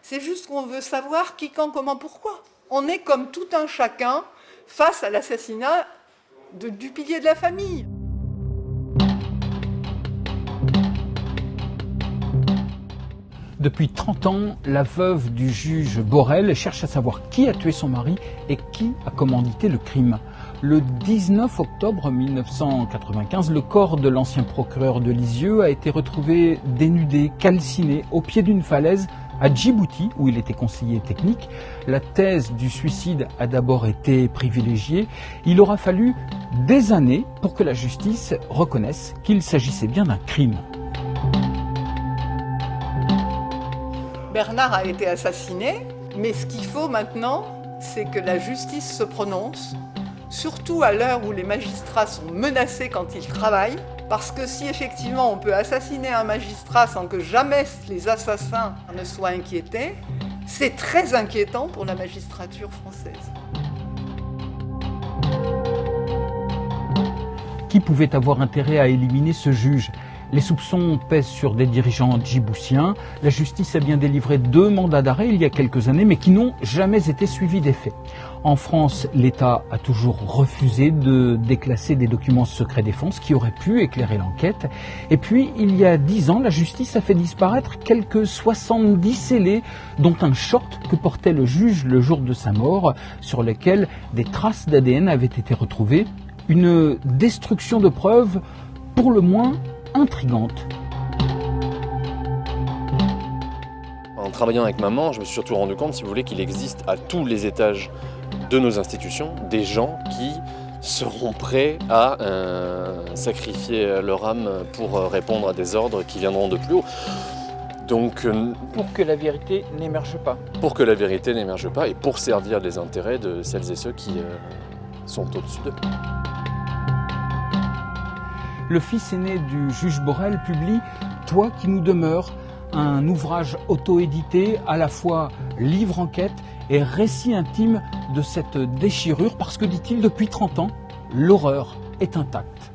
C'est juste qu'on veut savoir qui, quand, comment, pourquoi. On est comme tout un chacun face à l'assassinat du pilier de la famille. Depuis 30 ans, la veuve du juge Borel cherche à savoir qui a tué son mari et qui a commandité le crime. Le 19 octobre 1995, le corps de l'ancien procureur de Lisieux a été retrouvé dénudé, calciné, au pied d'une falaise à Djibouti, où il était conseiller technique. La thèse du suicide a d'abord été privilégiée. Il aura fallu des années pour que la justice reconnaisse qu'il s'agissait bien d'un crime. Bernard a été assassiné, mais ce qu'il faut maintenant, c'est que la justice se prononce, surtout à l'heure où les magistrats sont menacés quand ils travaillent, parce que si effectivement on peut assassiner un magistrat sans que jamais les assassins ne soient inquiétés, c'est très inquiétant pour la magistrature française. Qui pouvait avoir intérêt à éliminer ce juge ? Les soupçons pèsent sur des dirigeants djiboutiens. La justice a bien délivré 2 mandats d'arrêt il y a quelques années, mais qui n'ont jamais été suivis d'effet. En France, l'État a toujours refusé de déclasser des documents secret défense qui auraient pu éclairer l'enquête. Et puis, il y a 10 ans, la justice a fait disparaître quelques 70 scellés, dont un short que portait le juge le jour de sa mort, sur lequel des traces d'ADN avaient été retrouvées. Une destruction de preuves, pour le moins, intrigante. En travaillant avec maman, je me suis surtout rendu compte, si vous voulez, qu'il existe à tous les étages de nos institutions des gens qui seront prêts à sacrifier leur âme pour répondre à des ordres qui viendront de plus haut. Donc, Pour que la vérité n'émerge pas. pour que la vérité n'émerge pas et pour servir les intérêts de celles et ceux qui sont au-dessus d'eux. Le fils aîné du juge Borel publie « Toi qui nous demeures », un ouvrage auto-édité, à la fois livre-enquête et récit intime de cette déchirure, parce que, dit-il, depuis 30 ans, l'horreur est intacte.